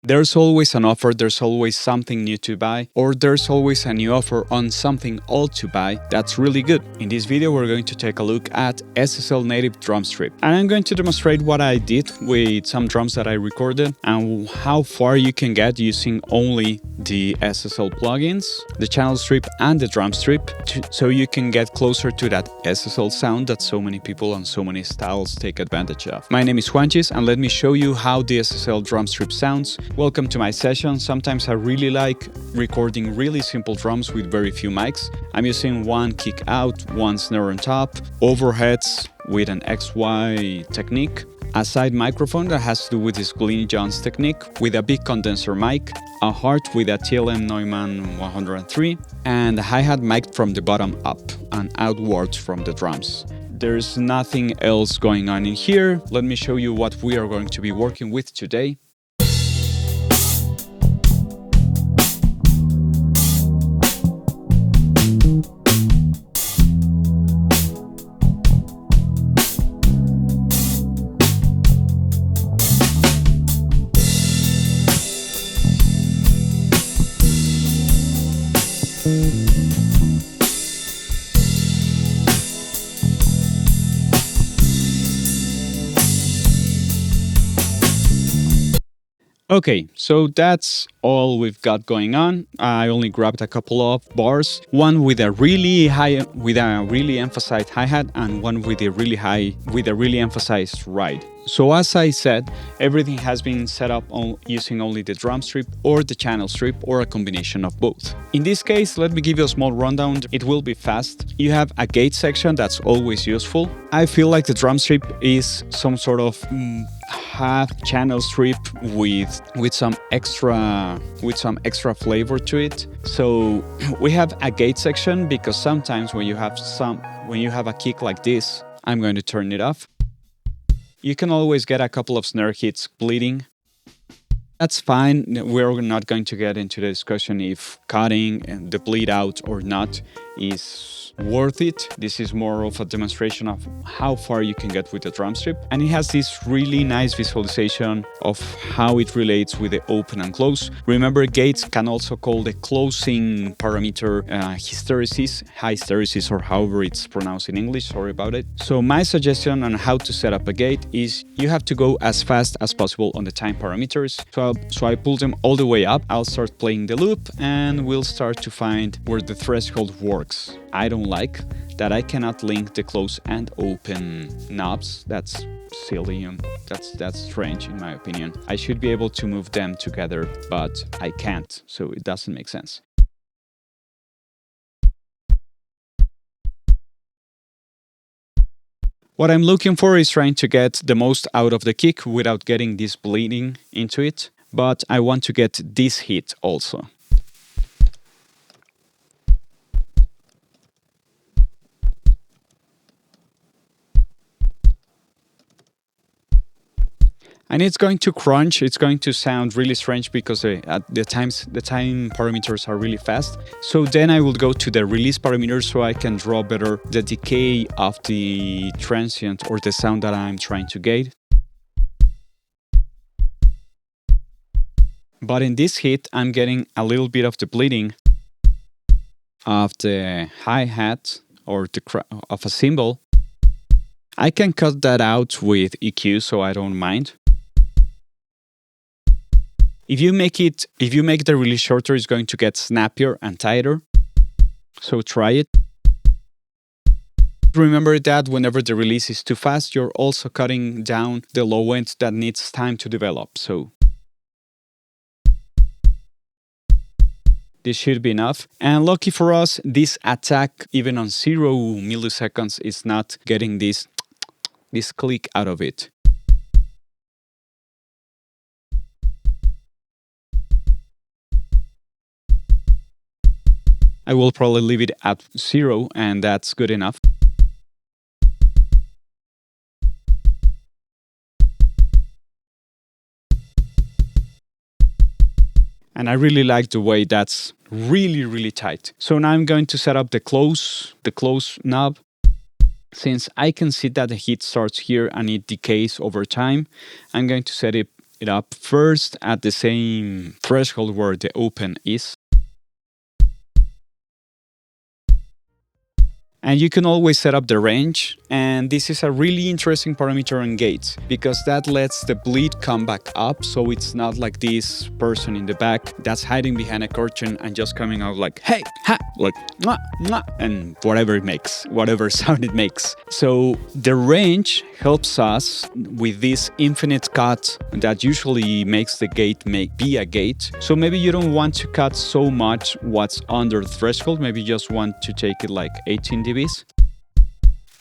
There's always an offer, there's always something new to buy, or there's always a new offer on something old to buy that's really good. In this video, we're going to take a look at SSL native Drumstrip. And I'm going to demonstrate what I did with some drums that I recorded and how far you can get using only the SSL plugins, the channel strip and the Drumstrip, so you can get closer to that SSL sound that so many people and so many styles take advantage of. My name is Juanchis, and let me show you how the SSL Drumstrip sounds. Welcome to my session. Sometimes I really like recording really simple drums with very few mics. I'm using one kick out, one snare on top, overheads with an XY technique, a side microphone that has to do with this Glyn Johns technique with a big condenser mic, a heart with a TLM Neumann 103, and a hi-hat mic from the bottom up and outwards from the drums. There's nothing else going on in here. Let me show you what we are going to be working with today. Okay, so that's all we've got going on. I only grabbed a couple of bars, one with a really emphasized hi-hat and one with a really emphasized ride. So as I said, everything has been set up using only the drum strip or the channel strip or a combination of both. In this case, let me give you a small rundown. It will be fast. You have a gate section that's always useful. I feel like the drum strip is some sort of half channel strip with some extra flavor to it. So we have a gate section because sometimes when you have a kick like this, I'm going to turn it off. You can always get a couple of snare hits bleeding. That's fine. We're not going to get into the discussion if cutting and the bleed out or not is worth it. This is more of a demonstration of how far you can get with the drum strip. And it has this really nice visualization of how it relates with the open and close. Remember, gates can also call the closing parameter high hysteresis, or however it's pronounced in English. Sorry about it. So my suggestion on how to set up a gate is you have to go as fast as possible on the time parameters. So I pull them all the way up. I'll start playing the loop and we'll start to find where the threshold works. I don't like that I cannot link the close and open knobs. That's silly and that's strange in my opinion. I should be able to move them together, but I can't, so it doesn't make sense. What I'm looking for is trying to get the most out of the kick without getting this bleeding into it, but I want to get this hit also. And it's going to crunch, it's going to sound really strange because the time parameters are really fast. So then I will go to the release parameters so I can draw better the decay of the transient or the sound that I'm trying to gate. But in this hit, I'm getting a little bit of the bleeding of the hi-hat or of a cymbal. I can cut that out with EQ, so I don't mind. If you make the release shorter, it's going to get snappier and tighter. So try it. Remember that whenever the release is too fast, you're also cutting down the low end that needs time to develop. So this should be enough. And lucky for us, this attack, even on 0 milliseconds, is not getting this click out of it. I will probably leave it at 0, and that's good enough. And I really like the way that's really tight. So now I'm going to set up the close knob. Since I can see that the heat starts here and it decays over time, I'm going to set it it up first at the same threshold where the open is. And you can always set up the range, and this is a really interesting parameter on gates because that lets the bleed come back up, so it's not like this person in the back that's hiding behind a curtain and just coming out like, hey, ha, like, mwah, mwah, and whatever it makes, whatever sound it makes. So the range helps us with this infinite cut that usually makes the gate be a gate. So maybe you don't want to cut so much what's under the threshold, maybe you just want to take it like 18 dB.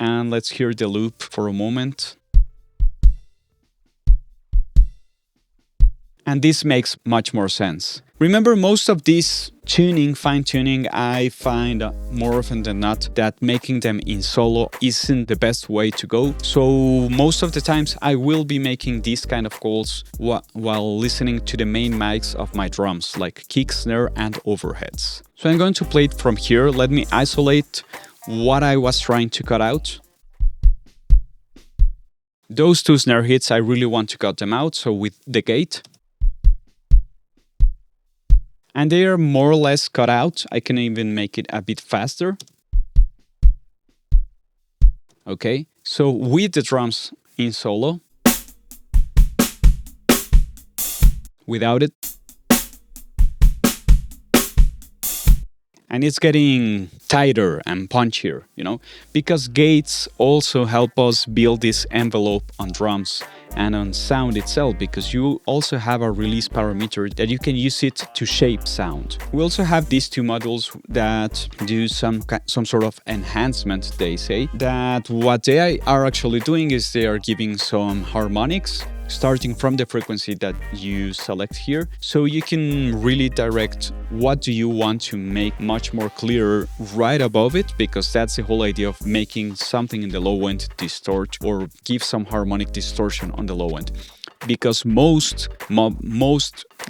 And let's hear the loop for a moment. And this makes much more sense. Remember, most of this tuning, fine tuning, I find more often than not that making them in solo isn't the best way to go. So most of the times I will be making these kind of calls while listening to the main mics of my drums, like kick, snare, and overheads. So I'm going to play it from here. Let me isolate what I was trying to cut out. Those two snare hits, I really want to cut them out, so with the gate. And they are more or less cut out. I can even make it a bit faster. Okay, so with the drums in solo, without it, and it's getting tighter and punchier, you know, because gates also help us build this envelope on drums and on sound itself, because you also have a release parameter that you can use it to shape sound. We also have these two modules that do some sort of enhancement, they say, that what they are actually doing is they are giving some harmonics starting from the frequency that you select here. So you can really direct what do you want to make much more clearer right above it, because that's the whole idea of making something in the low end distort or give some harmonic distortion on the low end. Because most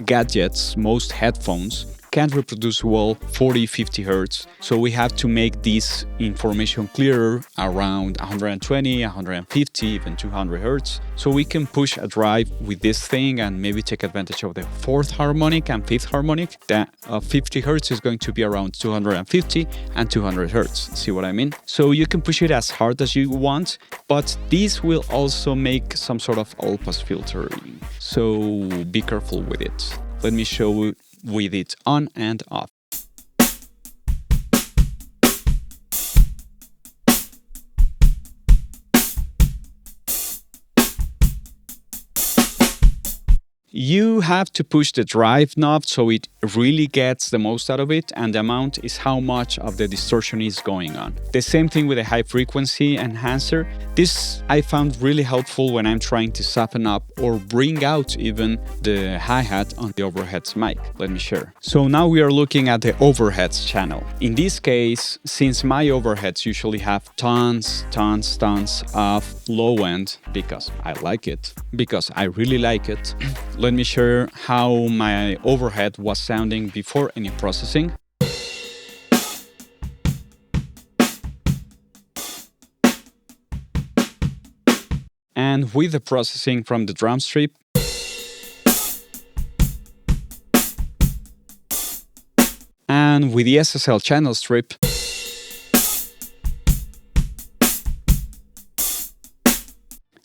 gadgets, most headphones can't reproduce well 40-50 Hertz. So we have to make this information clearer around 120, 150, even 200 Hertz. So we can push a drive with this thing and maybe take advantage of the fourth harmonic and fifth harmonic. That 50 Hertz is going to be around 250 and 200 Hertz. See what I mean? So you can push it as hard as you want, but this will also make some sort of all-pass filtering. So be careful with it. Let me show you with it on and off. You have to push the drive knob so it really gets the most out of it, and the amount is how much of the distortion is going on. The same thing with a high frequency enhancer. This I found really helpful when I'm trying to soften up or bring out even the hi-hat on the overheads mic. Let me share. So now we are looking at the overheads channel. In this case, since my overheads usually have tons of low end, because I like it, because I really like it, let me share how my overhead was sounding before any processing. And with the processing from the Drumstrip. And with the SSL channel strip.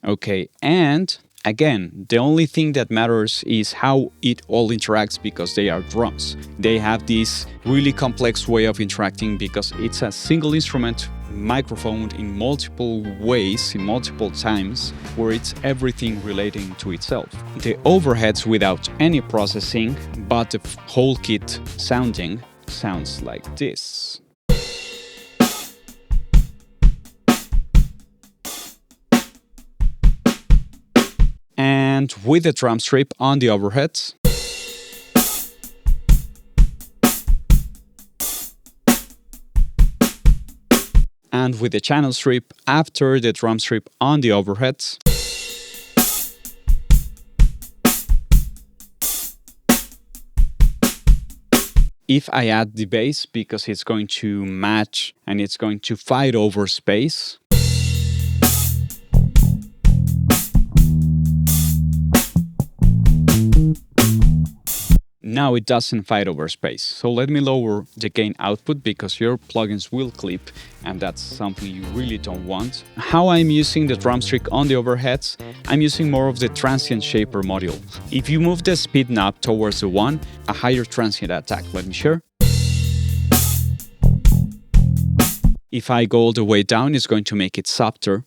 Okay, and again, the only thing that matters is how it all interacts, because they are drums. They have this really complex way of interacting because it's a single instrument microphone in multiple ways, in multiple times, where it's everything relating to itself. The overheads without any processing, but the whole kit sounds like this. And with the drum strip on the overheads. And with the channel strip after the drum strip on the overheads. If I add the bass, because it's going to match and it's going to fight over space. now it doesn't fight over space. So let me lower the gain output because your plugins will clip, and that's something you really don't want. How I'm using the Drumstrip on the overheads, I'm using more of the Transient Shaper module. If you move the speed knob towards the 1, a higher transient attack. Let me share. If I go all the way down, it's going to make it softer.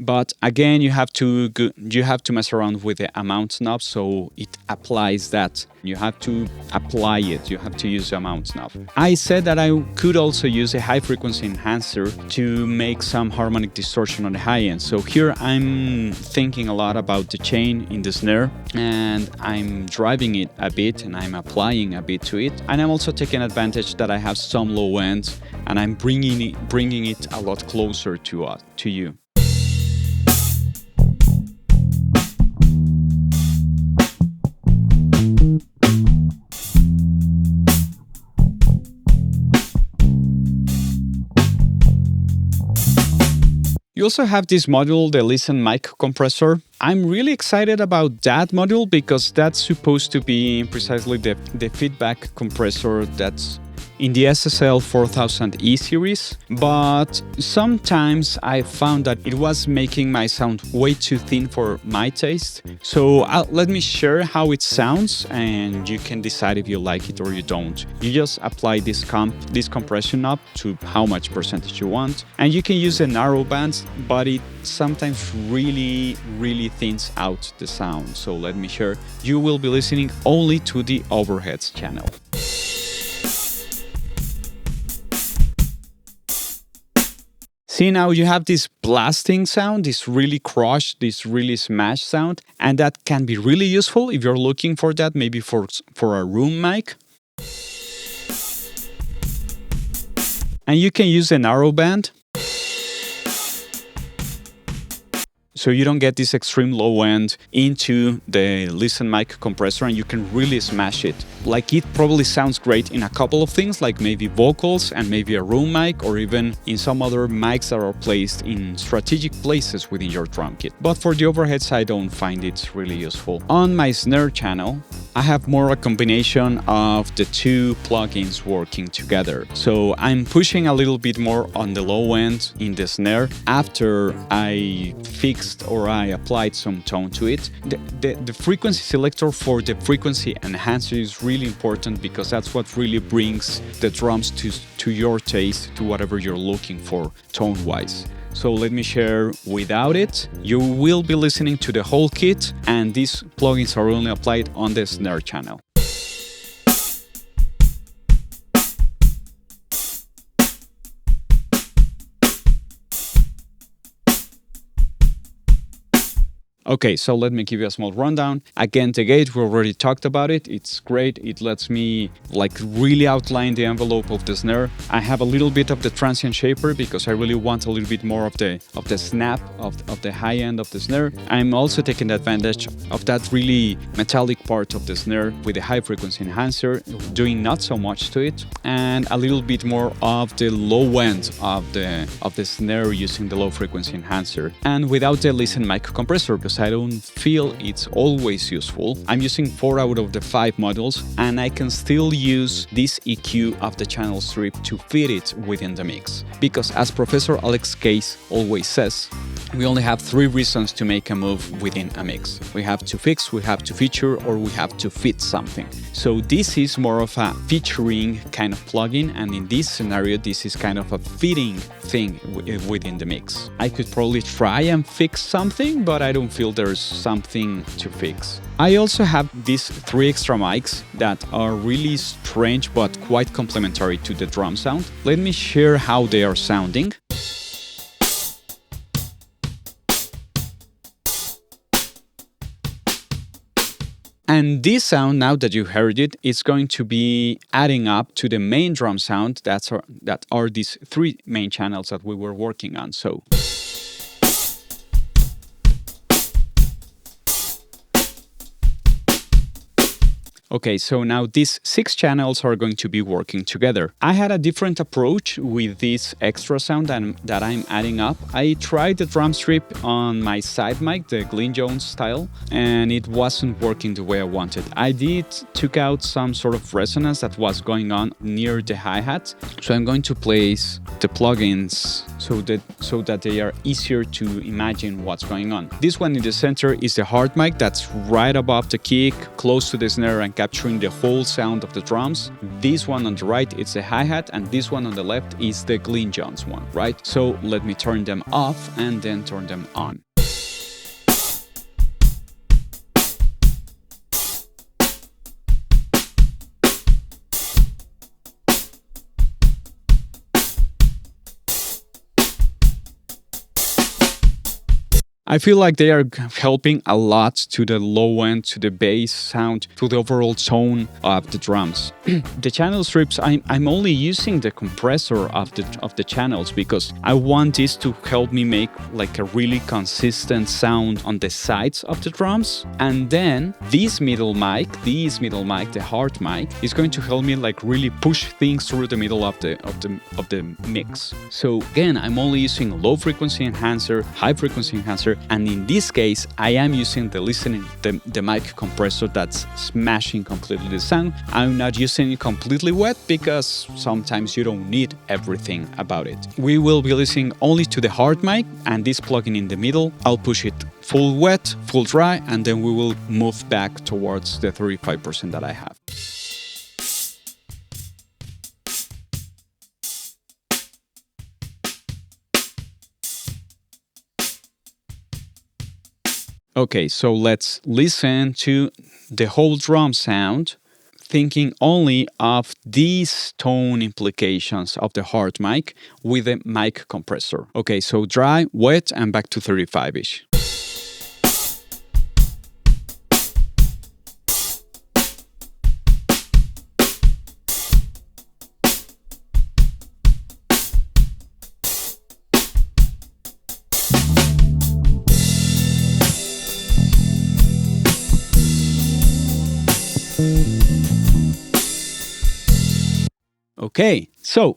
But again, you have to mess around with the amount knob so it applies that. You have to apply it. You have to use the amount knob. I said that I could also use a high frequency enhancer to make some harmonic distortion on the high end. So here I'm thinking a lot about the chain in the snare, and I'm driving it a bit and I'm applying a bit to it. And I'm also taking advantage that I have some low end and I'm bringing it a lot closer to you. You also have this module, the Listen Mic Compressor. I'm really excited about that module because that's supposed to be precisely the feedback compressor that's in the SSL 4000E series, but sometimes I found that it was making my sound way too thin for my taste. So let me share how it sounds and you can decide if you like it or you don't. You just apply this compression knob to how much percentage you want, and you can use a narrow band, but it sometimes really thins out the sound. So let me share. You will be listening only to the overheads channel. See, now you have this blasting sound, this really crush, this really smash sound, and that can be really useful if you're looking for that, maybe for a room mic. And you can use a narrow band, so you don't get this extreme low end into the Listen Mic Compressor, and you can really smash it. Like, it probably sounds great in a couple of things, like maybe vocals and maybe a room mic, or even in some other mics that are placed in strategic places within your drum kit. But for the overheads, I don't find it really useful. On my snare channel, I have more a combination of the two plugins working together. So I'm pushing a little bit more on the low end in the snare after I fixed or I applied some tone to it. The frequency selector for the frequency enhancer is really important because that's what really brings the drums to your taste, to whatever you're looking for tone-wise. So let me share. Without it, you will be listening to the whole kit, and these plugins are only applied on the snare channel. Okay, so let me give you a small rundown. Again, the gate, we already talked about it. It's great. It lets me really outline the envelope of the snare. I have a little bit of the Transient Shaper because I really want a little bit more of the snap of the high end of the snare. I'm also taking advantage of that really metallic part of the snare with the high frequency enhancer, doing not so much to it, and a little bit more of the low end of the snare using the low frequency enhancer, and without the Listen Mic Compressor because I don't feel it's always useful. I'm using 4 out of the 5 modules, and I can still use this EQ of the channel strip to fit it within the mix. Because as Professor Alex Case always says, we only have 3 reasons to make a move within a mix. We have to fix, we have to feature, or we have to fit something. So this is more of a featuring kind of plugin, and in this scenario, this is kind of a fitting thing within the mix. I could probably try and fix something, but I don't feel there's something to fix. I also have these 3 extra mics that are really strange but quite complementary to the drum sound. Let me share how they are sounding. And this sound, now that you heard it, it's going to be adding up to the main drum sound that are these 3 main channels that we were working on. So Okay, so now these 6 channels are going to be working together. I had a different approach with this extra sound that I'm adding up. I tried the Drumstrip on my side mic, the Glyn Jones style, and it wasn't working the way I wanted. I took out some sort of resonance that was going on near the hi-hat. So I'm going to place the plugins so that they are easier to imagine what's going on. This one in the center is the hard mic that's right above the kick, close to the snare and capturing the whole sound of the drums. This one on the right is the hi-hat, and this one on the left is the Glyn Jones one, right? So let me turn them off and then turn them on. I feel like they are helping a lot to the low end, to the bass sound, to the overall tone of the drums. The channel strips, I'm only using the compressor of the channels because I want this to help me make like a really consistent sound on the sides of the drums. And then this middle mic, the hard mic, is going to help me like really push things through the middle of the mix. So again, I'm only using low frequency enhancer, high frequency enhancer, and in this case, I am using the mic compressor that's smashing completely the sound. I'm not using it completely wet because sometimes you don't need everything about it. We will be listening only to the hard mic and this plugin in the middle. I'll push it full wet, full dry, and then we will move back towards the 35% that I have. Okay, so let's listen to the whole drum sound, thinking only of these tone implications of the hard mic with the mic compressor. Okay, so dry, wet, and back to 35-ish. Okay, so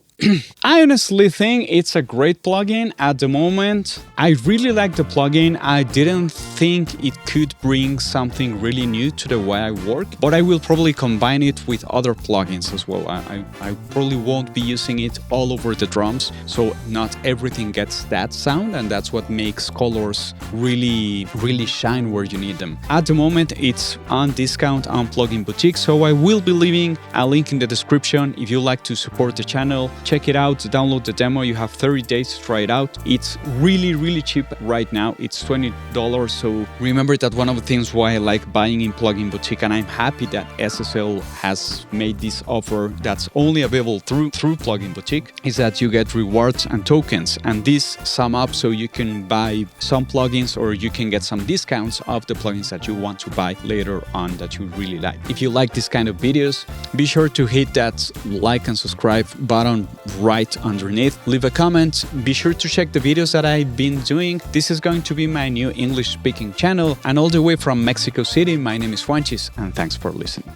I honestly think it's a great plugin at the moment. I really like the plugin. I didn't think it could bring something really new to the way I work, but I will probably combine it with other plugins as well. I probably won't be using it all over the drums, so not everything gets that sound, and that's what makes colors really shine where you need them. At the moment, it's on discount on Plugin Boutique, so I will be leaving a link in the description. If you like to support the channel, check it out, download the demo. You have 30 days to try it out. It's really cheap right now. It's $20. So remember that one of the things why I like buying in Plugin Boutique, and I'm happy that SSL has made this offer that's only available through Plugin Boutique, is that you get rewards and tokens, and these sum up so you can buy some plugins or you can get some discounts of the plugins that you want to buy later on that you really like. If you like this kind of videos, be sure to hit that like and subscribe button right underneath. Leave a comment. Be sure to check the videos that I've been doing. This is going to be my new English speaking channel, and all the way from Mexico City, my name is Juanchis, and thanks for listening.